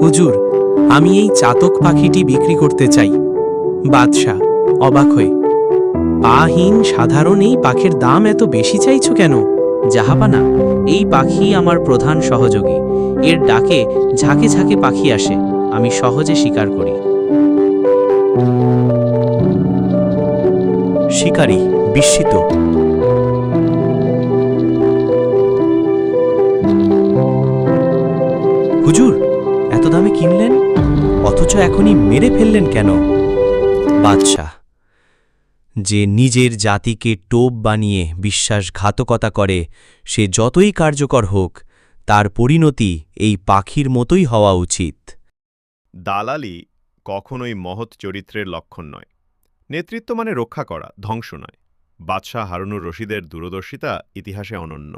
হুজুর, আমি এই চাতক পাখিটি বিক্রি করতে চাই। বাদশাহ অবাক হয়ে, পাহীন সাধারণ এই পাখির দাম এত বেশি চাইছো কেন? জাহাপানা, এই পাখি আমার প্রধান সহযোগী। এর ডাকে ঝাঁকে ঝাঁকে পাখি আসে, আমি সহজে শিকার করি। শিকারী বিস্মিত। হুজুর, এত দামে কিনলেন, অথচ এখনই মেরে ফেললেন কেন? বাদশাহ, যে নিজের জাতিকে টোপ বানিয়ে বিশ্বাসঘাতকতা করে, সে যতই কার্যকর হোক, তার পরিণতি এই পাখির মতোই হওয়া উচিত। দালালি কখনোই মহৎ চরিত্রের লক্ষণ নয়। নেতৃত্ব মানে রক্ষা করা, ধ্বংস নয়। বাদশাহ হারুনুর রশিদের দূরদর্শিতা ইতিহাসে অনন্য।